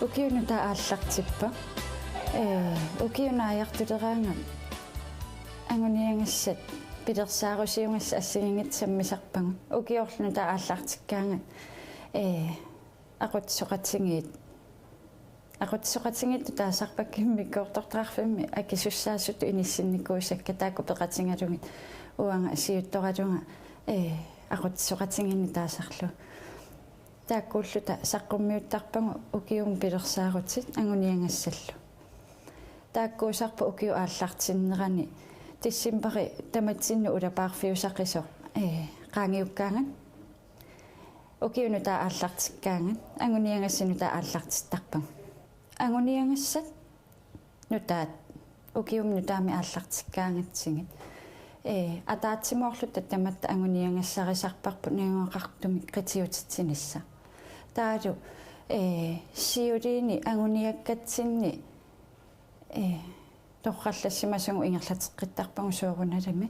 ukiunu taaallartippa ukiunaajartuleraanga anguniangassat pilersaarusiungassa assingingit sammisarpangu ukiorlunu taaallartikkaanga aqutsoqatingit taasarpakkimmikkoortortarfimmi akisussaassut inissinnikkuusakka taakku peqatingalungit uanga siuttoralunga aqutsoqatinginni taasarlu taakkuulluta saqqummiuttarpangu ukium pilersaarutit anguniangassallu taakkuusarpa ukiu aallartinnerani tissimpari tamatsinnu ulapaarfiusaqqisoq qaangiukkaangan ukiunu taaallartikkaangan anguniangassinu taaallartittarpang anguniangassat nutaat ukiumnu taami aallartikkaangatsingit атаатсимоорлут таматта ангуниангассарисарпарпу нингоқартуми критиутитсинисса таалу сиулини ангуниаккатсинни торраллассимасугу ингерлатеққиттарпагу сууруналами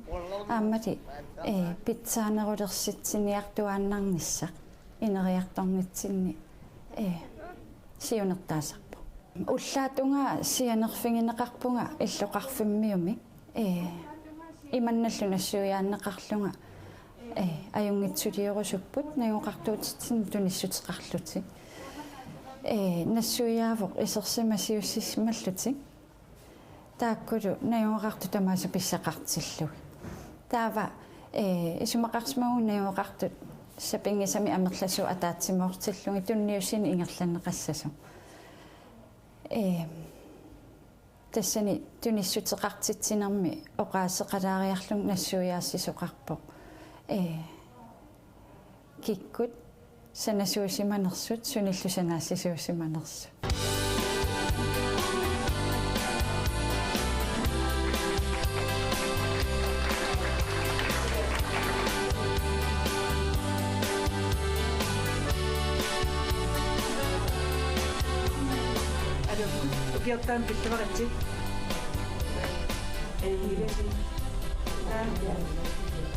ааммати питсаанерулерситсиниартуааннарниссақ инериарторнитсинни сиунертаасарпу уллаатунга сианерфигинеқарпунга иллоқарфиммиуми иманналлунассуяаннеқарлунга аюнгитсулиорусуппут нагоқартуутитсин туниссутеқарлути нассуяавоқ исерсимасиуссисмаллути тааккулу нагоқарту тамааса писсақартиллуг таава исумақарсмагу нагоқартут сапингисами амерласу атаатсимоортиллуги тунниуссини ингерланнеқассасу тассани туниссутеқартитсинерми оқаасеқалаариарлун нассуяассисоқарпоқ киккут санасуусиманерсут суниллусанаассисуусиманерсу Kieltään pitkävaratsi.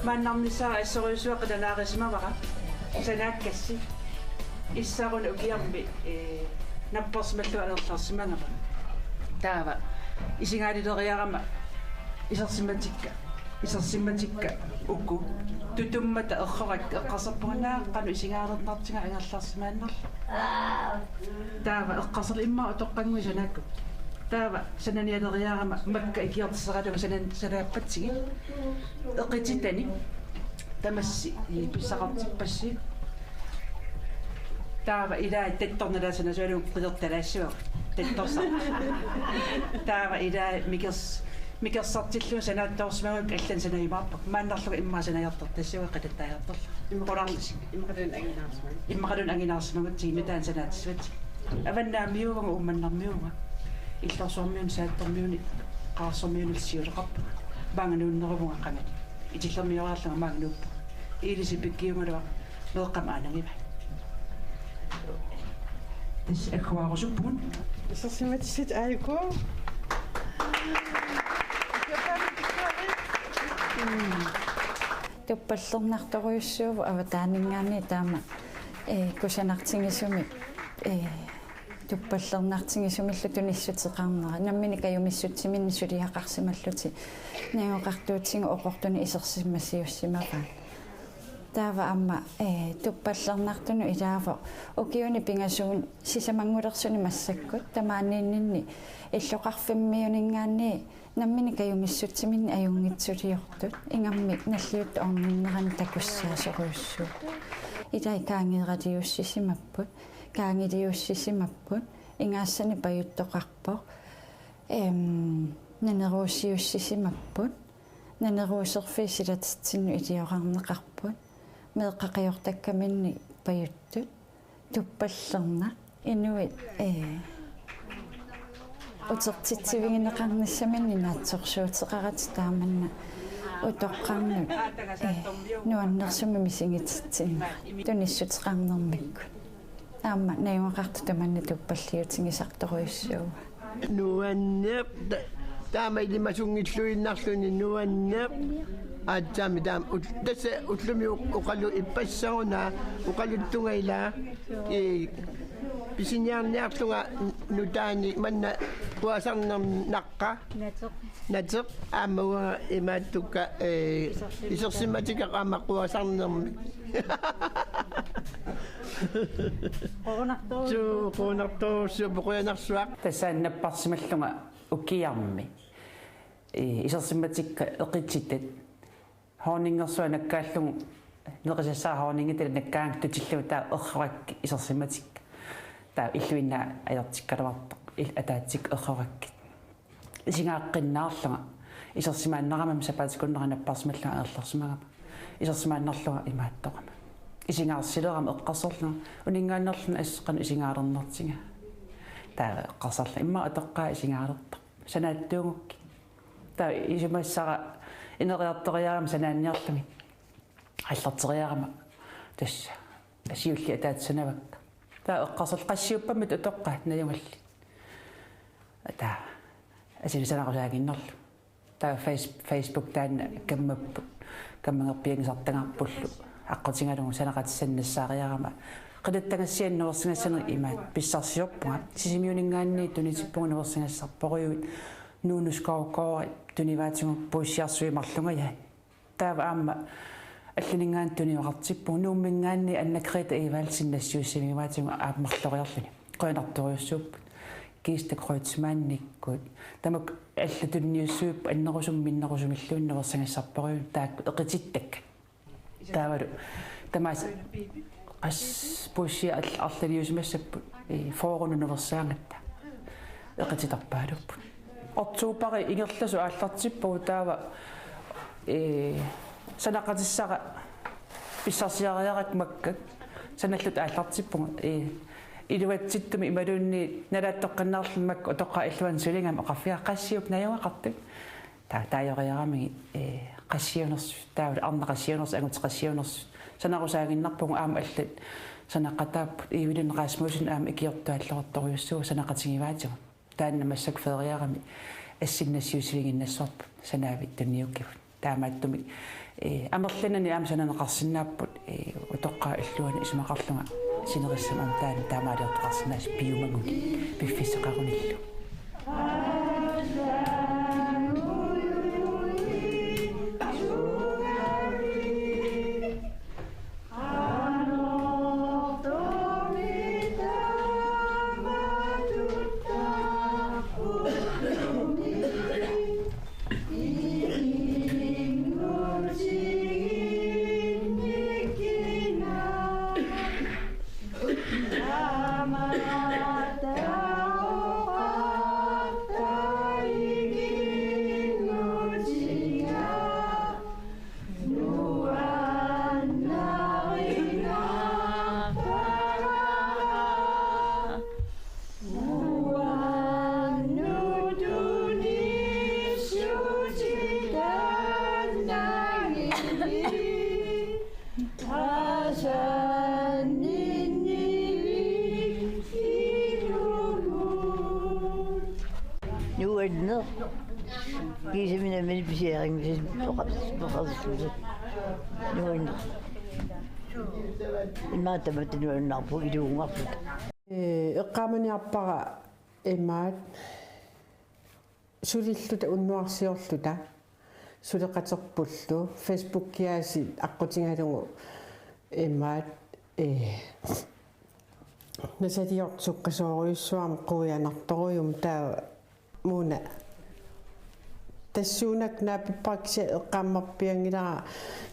Mä namnissa essoruisua qadanaarismavara. Sanaakkassi. Issarun ukiambi nappersmallu alerlarsimangava. Taava isingaaliteriarama isersimmatikka ukku tutummata errorak eqqasarpunaa qanu isingaalertartinga angerlarsimaannerla. Taava eqqasar imma toqqangui sanaakku. Taava sananialeriarama makka ikiartisseraluga sanaappatsigit eqqititani tamassi pissaqartippassi taava ilaa tattornalaasana sualun qilertalaassua tattorsa taava ilaa микерсартиллу санааттоорсимагук аллан санаимаарпак мааннарлуга иммаа санаяртар тассуа qatattaajartorla qolарлис иммақалун ангинаарсимагут тигинутаан санаатсват аваннаамиугама умманнармиуга иллорсуармиун сааттормиуни qaarsormiunilsiuleqarpa маанганууннерувунга qangat итиллермиораарлунга маанганууппа иилиси пиккиунгалуа меэққама анангима тас акваарусуппун исерсиматсит аайко туппаллернарторуйуссууву аватаанингаани таама кусанартингисуми туппаллернартингисумиллу туниссутеқарнера наммини каюмиссутсиминни сулиақарсималлути нагоқартуутсигу оқортуни исерсиммассиуссимаваа таава амма туппаллернартуну илаавоқ укиуни пингасуун сисамангулерсуни массаккут тамаанииннинни иллоқарфиммиунингаани наммини каюмиссутсиминни аюнгитсулиортут ингаммик наллиут орниннерани такуссаасоруйуссуу илай каангерадиуссисимаппут каангилиуссисимаппут ингаассани паюттоқарпоқ нанеруусиуссисимаппут нанеруусерфисилатитсинну илиоқарнеқарпут меэққақиортаккаминни паюттут туппаллерна инуит утертитсивигинеқарниссаминни наатсорсуутеқарати тааманна утоққарнут нуаннерсуми мисингитситсинна туниссутеқарнермикку аама наюақарту таманна туппаллиутингисарторуйуссуу нуаннер таама илимасунгиллуиннарлуни нуаннер аатсаами таам тасса утлуми оқалу иппассаруна оқалуттунгаила писиниарниарлунга нутаани манна куасарнерм наққа натеқ аамауа имааттукка исерсиматика аама куасарнерми қонартоо поқуянарсуақ тассааннаппарсималлунга уккиарми исерсиматикка эқитситтат хоорнингерсуа наккааллугу неқисассаа хоорнингитал наккаанг тутиллу таа ерракки исерсиматикка таа иллуинна аяртиккалуарта атаатик ерракки исингааққиннаарлунга исерсимааннарамам сапаатикуннеранаппарсималлунга аерлерсимагама исерсимааннерлунга имааттоқама исингаарсилерама эққарсерлунга унингааннерлуна ассеққану исингаалернертинга таа эққарсарла имма атоққаа исингаалерта санааттуугукки таа исимассара инериарториарама санаанниарлуми аллартериарама тасса асиулли атаатсанавакка таа эққарсал qassiuppammit утоққаа наюнгалли таа асилисанақусаагиннерлу таа Facebook таана каммаппут каммангерпиангисартангарпуллу аққутингалугу санақатиссаннассаариарама қилаттагассианнуерсингассанер имаат писсарсиорпунга сисимиунингаанни тунитиппугунуерсингассарпориуит нуунускауккоори туниваатингу пуиссиарсуимарлунгая таава аама аллинингаан туниоқартиппу нууммингаанни аннакрита иваалсиннассуиссимиваатингу ааммарлориарлуни қойнарториуссууппут киистакроитсмаанниккут тамак аллатунниуссууп аннерусум миннерусумиллууннерсингассарпориут таак эқититтак таавалу тамаас ас пуиссиа арлалиусимассаппут фоорунунерсаангатта эқититарпаалуппут ортуупари ингерласу ааллартиппу таава санақатиссара писсарсиариарак маккак саналлут ааллартиппуга илуатситтуми ималуунни налааттоққаннаарлуммак утоққа иллуан сулингам оқарфиаққассиуп наюақартук таайориарамиги qassiuners taavul arneqassiuners angutеqassiuners sanaqusaaginnarpugu aama allat sanaqataappu iiviluneqaasmuusin aama ikiortuallerortoriussuu sanaqatigivaatigu taanna massak feeriarami assinnassiusilinginnassarpu sanaavit tunniukkivut taamaattumi amerlanani aama sananeqarsinaapput utoqqaa illuani isumaqarlunga sinerissam taana taamaaliortoqarsinnaas piumaguni piffisseqarunillu Kiiseminen meni pisiäring, siis pokasisuus. Noin. Mä ajattelin, noin naappu iduun Afrika. Eqqaamaniarpara imaat sulilluta unnuarsiorluta suleqaterpullu Facebookiaasi aqqutigalungu imaat nasaliortuqqasooriussuarma quuyanartorium taa muuna tassuunak naapippaaksia eqqaammarpiangilara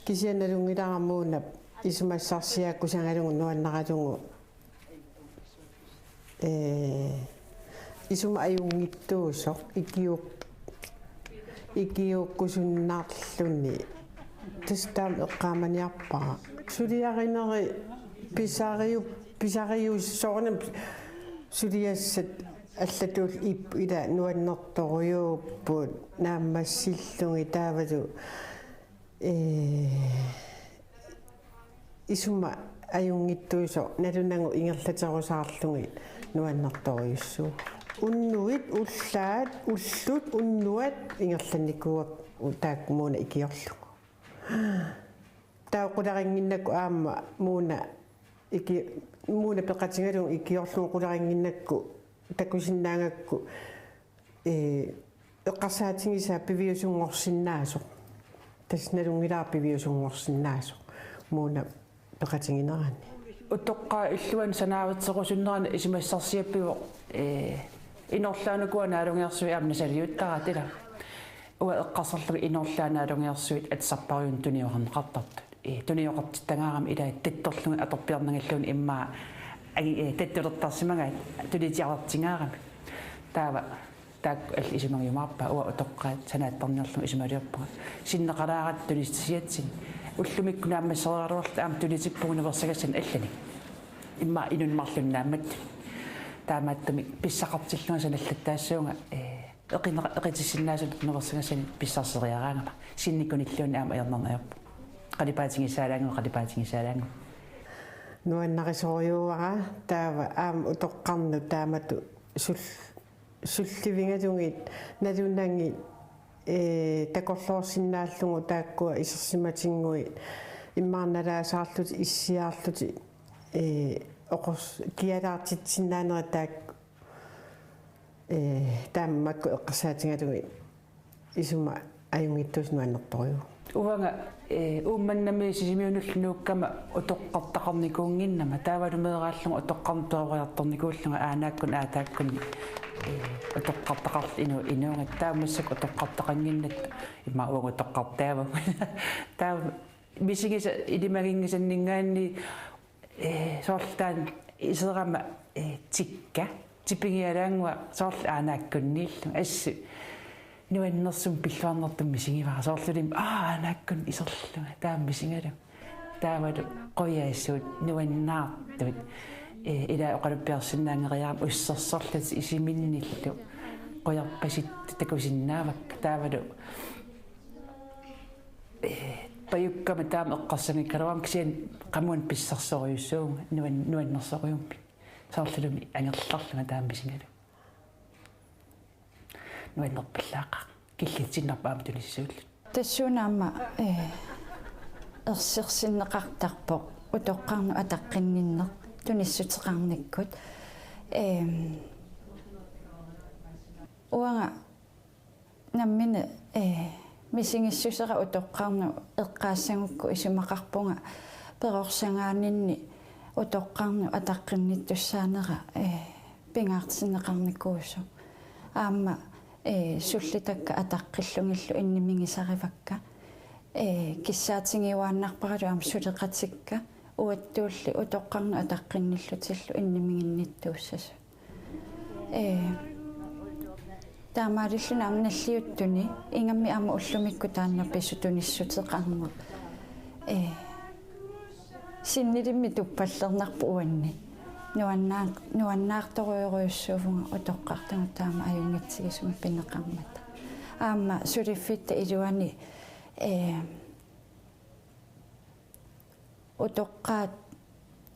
kisianalungilara muuna isumassarsiaakkusangalungu nuannaralungu isuma ajungittuusoq ikiukkusunnaarlunni tastaam eqqaamaniarpara suliarineri pisariussoornam suliassat аллатуул ип ила нуаннэрторюуппут нааммассиллунги таавалу исума аюнгиттуисо налунангу ингерлатерусаарлунги нуаннэрторюссуу уннуит уллаат уллут уннуат ингерланникуак таакмууна икиорлугу таақуларингиннаку аама мууна iki muuna peqatingalung ikiorluuqularinginnakku takusinnaangakku eqqarsaatingisaa piviusungorsinnaasoq тасналунгилаарпивиусунгорсиннаасо мууна пеқатингинерани утоққа иллуан санаавитсеқусуннерани исимассарсиаппиво иноорлаанукуанаалунгиарсуи амнасалиуттаратила уа эққарсерлуги иноорлаанаалунгиарсуит атсарпариун туниоқарнеқартарт туниоқартиттангаарам илаа татторлуги аторпиарнагиллуун иммаа таттулертарсимагаат тулитиарлартингаарами таава так исимагиумаарпа уа утоққаат санааттарниарлу исималиорпуга синнеқалаарат тулиссиатсин уллумиккунааммассераруарла аам тулитиппугуневерсагассан аллани имма инунмарлуннааммат таамааттами писсақартиллугасан аллаттаассуунга эқитиссиннаасут неверсагассан писсарсериараангама синникуниллуун аама аернернаерпу қалипаатингисаалаангу нуаннарисориуара таава аама утоққарну таамату сулливингатунгит налуннаанги такорлоорсиннааллугу тааккуа исерсиматингуи иммаарналаасаарлути иссиаарлути оқос киалаартитсиннаанера таак тааммакку эққарсаатингалуги исума аюнгиттус нуаннерторюу уанга уумманнами сисимиунуллунууккама утоққартақарникуунгиннама таавалумеерааллугу утоққарнтуариарторникууллунга аанааккун аатааккун утоққартақарл инуунга таамассак утоққартақангиннат имма уанга утоққартаава таава мисигиса илимагингисаннингаанни соорлтаан исерама тикка типингиалаангуа соорл аанааккуннииллу ассу нуаннерсум пиллуарнертум мисигивара соорлулим аанааккун исерлунга таам мисингалу таавалу qoyaassуут нуаннаартут ила оқалуппиарсинаангериарам уссерсерлат исиминниллу qoyarpasit такусиннаавак таавалу паюккама таам эққарсангиккалуарам кисиан qamуан писсарсориуссуунга нуаннерсориумпи соорлулуми ангерларлунга таам мисингалу нуаннерпиллаақа киллитсиннарпаама тулиссууллу тассуунаама ерсерсиннеқартарпоқ утоққарну атаққинниннер туниссутеқарниккут уанга наммина мисингиссусера утоққарну эққаассангукку исумақарпунга перорсангаанинни утоққарну атаққинниттуссаанера пингаартиннеқарникуусу аама суллитакка атаққиллунгиллу иннимигисаривакка киссаатингиуааннарпаралу аама сулеқатикка уаттуулли утоққарну атаққинниллутиллу иннимигинниттууссасу таамаалиллуна амналлиуттуни ингамми аама уллумикку тааннерпису туниссутеқарнер синнилимми туппаллернарпу уанни нуаннаарторуйоруйуссуувнга утоққартангу таама аюнгатсигисуми пинеқармата аама сулиффитта илуани утоққаат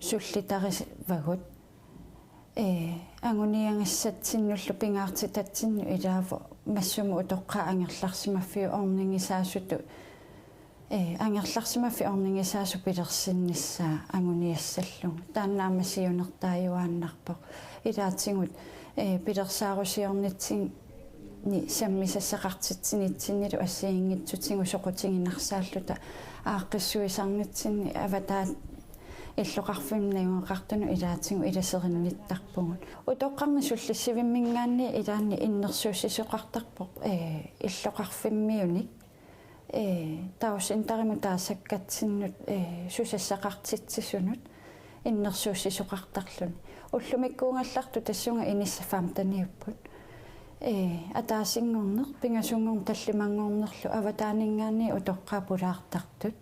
суллитарис вагут ангуниангассатсиннуллу пингаартитатсинну илаава массуму утоққаа ангерларсимаффиу орнингисаасуту ангерларсимаффи орнингисаасу пилерсинниссаа ангуниассаллу тааннаамасиунертааюааннарпоқ илаатсигут пилерсаарусиорнитсин ни саммисассақартитсинитсиннилу ассиингитсутингу соқутингинарсааллута ааққиссуисарнитсинни аватаат иллоқарфимнагуақартуну илаатингу иласеринниттарпугут утоққарни суллиссивиммингаанни илаанни иннерсуусисоқартарпоқ иллоқарфиммиуник таусинтариму таасаккатсиннут сусассақартитсисунут иннерсуусисоқартарлуни уллумиккуунгалларту тассунга иниссафаам таниуппут атаасингорнер пингасунгорн таллимангорнерлу аватаанингаани утоққаа пулаартартут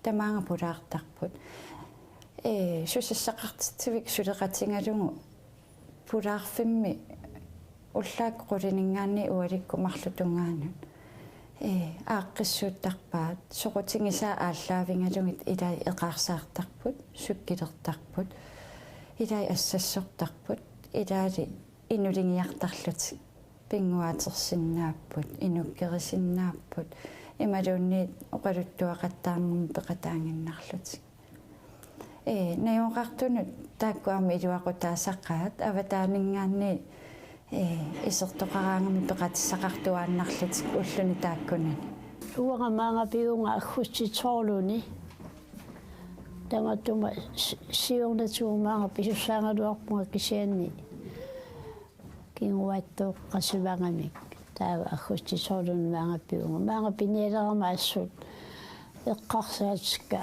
тамаанга пулаартарпут сусассақартитсивик сулеқатингалугу пулаарфимми уллаак қулинингаани уаликку марлутунгаанут ааққиссууттарпаат соқутингисаа ааллаавингалугит илай эқарсаартарпут суккилертарпут илай ассассортарпут илаали инулингиартарлути пингуаатерсиннааппут инуккерисиннааппут ималуунниит оқалуттуақаттаарнум пеқатаангиннарлути наёнqartunut тааккуарми илуақутаасаққаат аватаанингаанни исертоқараангами пеқатиссақартуааннарлутик уллуни тааккунани уангамаангапиунга аггусситсоорлуни таматтума сиорнатуумаанга писуссаангалуарпунга кисианни кингуаттоо қасивангамик таава аггусситсоорлуни маангапиунга маангапиниалерама ассут эққарсаатикка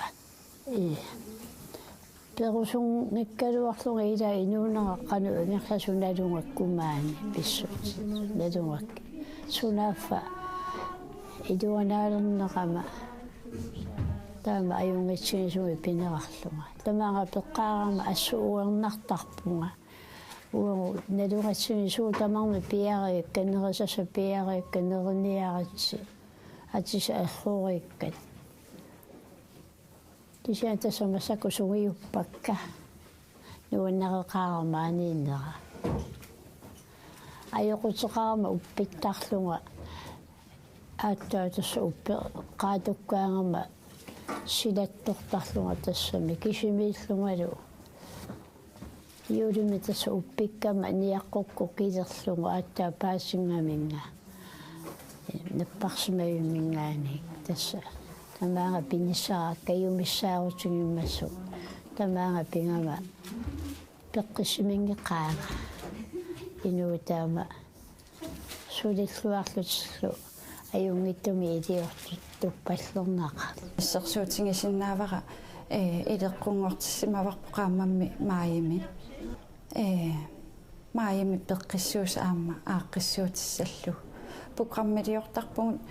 перусун никкалуарлунга ила инуунеққану ингерласуналунгаккумаани писсут налунгак сунааффа идуанаалернеқама таама аюнгитсигисуи пинерарлунга тамаага пеққаарама ассууернартарпунга уу налунгатсигисуу тамарми пиариик канерисаса пиариик канерниаратси атиса аллууриккат тисианта самасаку сугиуппакка нуаннереқаарамаанииннера айоқутеқарама уппиттарлунга ааттаатасса уппе qaatukkaangama силаттортарлунга тассами кисимииллунгалу юрими тасса уппиккама ниаққукку килерлунга ааттаа паассингаминга наппарсимаюмингаани тасса тамаага пинissаа каюмиссаарутигиммассу тамаага пингама пеққиссимингеқаага инуутаама сулиллуарлутиллу аюнгиттуми илиортут туппаллернааqa иссерсуутингисиннаавара илеққунгортиссимаварпу qaamammi мааями пеққиссуус аама ааққиссуутиссаллу пуқаммилиортарпугут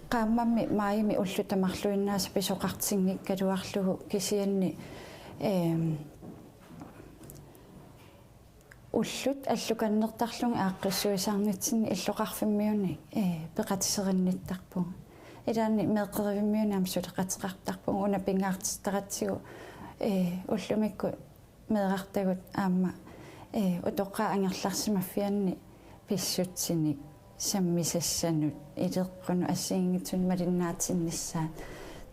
qaamammi maayimi уллутамарлуиннааса писоқартингиккалуарлугу кисианни уллут аллуканнертарлунги ааққиссуисаарнитсинни иллоқарфиммиуни пеқатисеринниттарпуга илаанни меэққеривиммиуни амсулеқатеқартарпуга уна пингаартистаратсигу уллумикку меэрартагут аама утоққаа ангерларсимаффианни писсутсини саммисассанут илеққуну ассиингитсун малиннаатиннссаат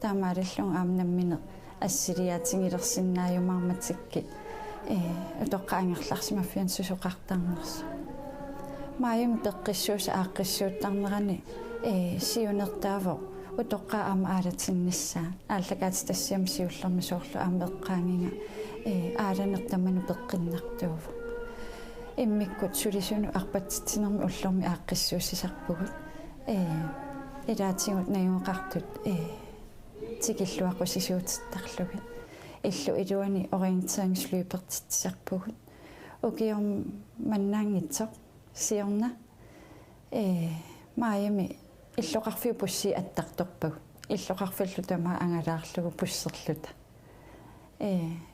таамааллун аамнаммине ассилиаатингилерсиннааюмарматикки утоққаангерларсимаффиан сусоқартарнерс мааюм пеққиссуус ааққиссууттарнерани сиунертааво утоққаа аама аалатиннссаа ааллакаати тассиам сиуллерми соорлу аамеққаангинга ааланертаману пеққиннартуува иммиккут сулисуну арпатситинерми уллерми ааққиссуусисарпугут илаатингут наюоқартут тикиллуаққусисуутиттарлуги иллу илуани ориентеringsløbertitsarpugut ugium mannaangitsoq siorna maayami illoqarfiu pussi attartorpagu illoqarfallu tama angalaarlugu pusserluta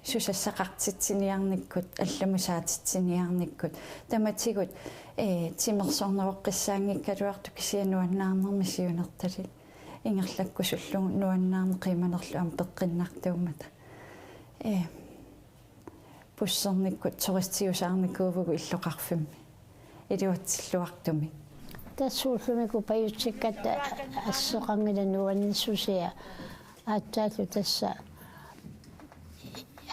susassaqartitsiniarnikkut allamusaatitsiniarnikkut tamatigut timersorneroqqissaangikkaluartu kisianuannaarnermi siunertali ingerlakkusullugu nuannaarne qiimanerlu am peqqinnaartuumata пуссерниккут туристиусаарникуувгу иллоқарфимми илуатсиллуартуми тассууллумику паютсикката ассеқангилануаннссусиа ааттааллу тасса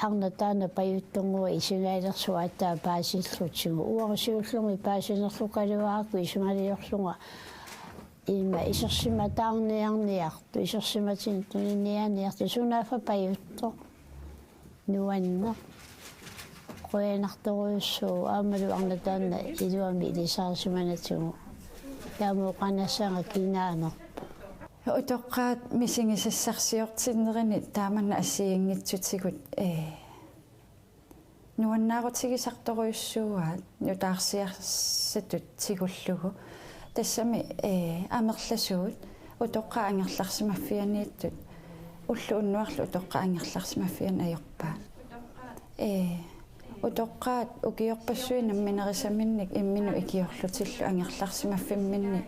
арнатаана паюттунгуа исигаилерсуа аттаа паасиллутсигу уарсиуллуми паасинерлукалуаарку исумалиорлунга има исерсиматаарниарниарту исерсиматинтунинианиарту сунаафа паютто нуанна qoyanartoruussuu aamalu arnataanna iluami ilisaarsumanatsugу таамоқанассаага кинааnerpa утоққаат мисигисассарсиортиннерини тааманна ассиингитсутигут нуаннаарутигисарторуйуссууаат нутаарсиарсатут тигуллугу тассами амерласуут утоққа ангерларсимаффианииттут уллу уннуарлу утоққа ангерларсимаффиан аёрпаа утоққаат укиорпассуи намминерисаминник иммину икиорлутиллу ангерларсимаффимминни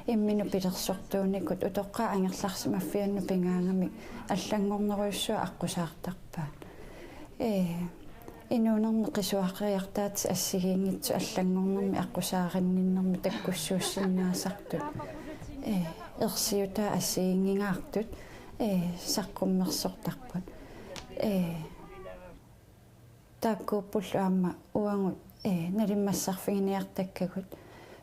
иммину пилерсортууникут утоққаа ангерларсимаффианну пингаангами аллангорнеруйуссуа аққусаартарпаа инуунерми қисуаққиартаат ассигиингитсу аллангорнерми аққусааринниннерми таккуссууссиннаасартут ерсиута ассигингингаартут саққуммерсортарпут тааккууппуллу аама уангут налиммассарфигиниартаккагут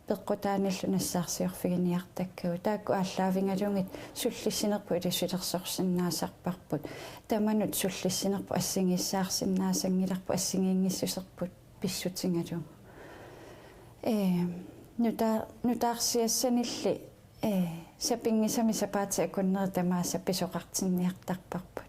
пеққутааниллу нассаарсиорфигиниартаккагут таакку ааллаавингалунгит суллиссинерпу илиссулерсорсиннаасарпарпут таманут суллиссинерпу ассигиссаарсиннаасангиларпу ассигиингиссусерпут писсутингалу нутаарсиассанилли сапингисами сапаати акуннери тамааса писоқартинниартарпарпут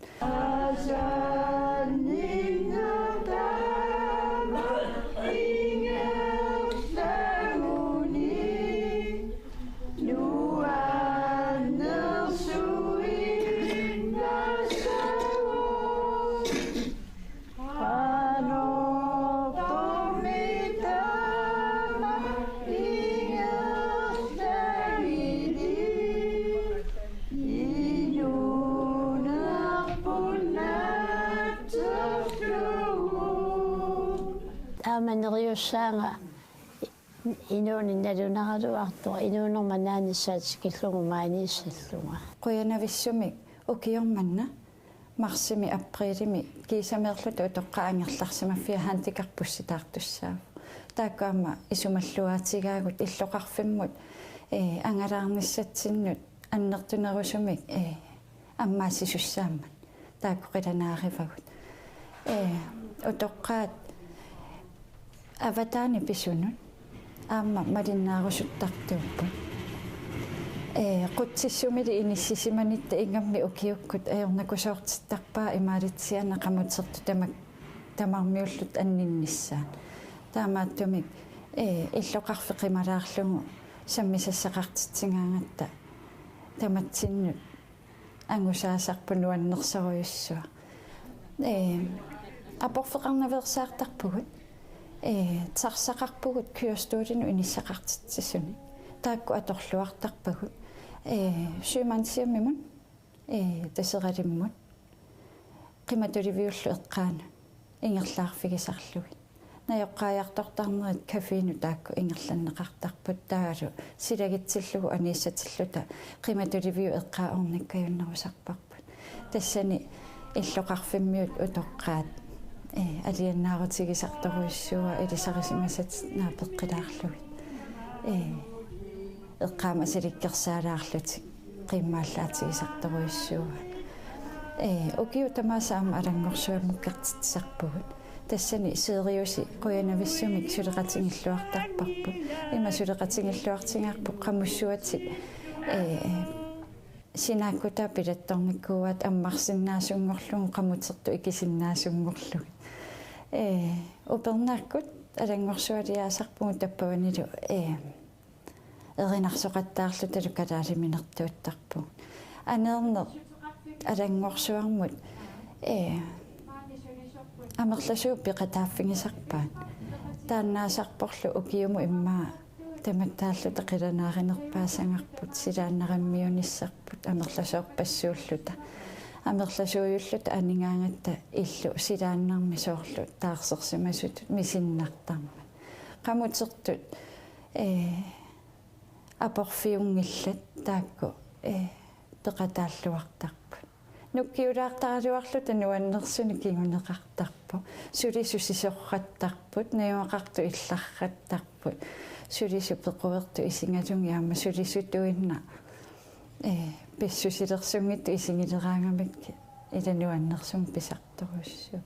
Amaneriussaanga inuuni nalunaraluartua inuunermanaanissaatikillungu maaniissallunga quyanavissumik ukiormanna marsimi aprilimi kiisameerlutu utoqqaangerlarsimaffia haantikarpussitaartussaa taakkaama isumalluaatigaagut illoqarfimmut angalaarnissatsinnut annertunerusumik аммаассисуссааммат таакку қиланаарифагут утоққаат аватаани писунут аама малиннаарусуттартууппут қутсиссумили иниссисиманитта ингамми укиуккут аернакусоортиттарпаа имаалитсиана қамутсерту тамармиуллут аннинниссаан таамааттумик иллоқарфеқималаарлугу саммисассақартитсингаангатта таматсиннут ангусаасарпунуаннерсоруйуссуа апорфеқарнаверсаартарпугут тарсақарпугут кюрстуулину иниссақартитсисуни таакку аторлуартарпагут сюмансиаммимун тасеқалиммут қиматуливиуллу эққаана ингерлаарфигисарлугит наёққааяартортарнерит кафеину таакку ингерланнеқартарпут таагалу силагитсиллугу анииссатиллута қиматуливиу эққааорниккаюннерусарпарпут тассани иллоқарфиммиут утоққаат алианнаарутигисарторуиссуа илисарисимасат наапеққилаарлугит эққаама силиккерсаалаарлутик қиммааллаатигисарторуиссуа укиу тамаасаама алангорсуаммуккартитсарпугут тассани сериуси қуянависсумик сулеқатингиллуартарпарпут има сулеқатингиллуартингаарпу қамуссуатик синааккута пилатторниккуат аммарсиннаасунгорлугу қамутерту икисиннаасунгорлугу упернааккут алангорсуалиаасарпугу таппаванилу эринарсоқаттаарлу талу калаалиминертуаттарпу анернер алангорсуармут амерласуу пиқатааффигисарпаат тааннаасарпорлу укиуму иммаа таматтааллу тақиланааринерпаасангарпут силааннараммиуниссарпут амерласоорпассууллута амерласууйуллута анигаангатта иллу силааннарми соорлу таарсерсимасут мисиннартарма qamutsertut апорфиунгиллат таакку пеқатааллуартарпут нуккиулаартаралуарлута нуаннерсуни кигунеқартарпу сулисусисорраттарпут наюақарту илларраттарпут сулису пеқуверту исингалунги аама сулисутуинна писсусилерсунгитту исигилераангамик илануаннерсум писарторуссу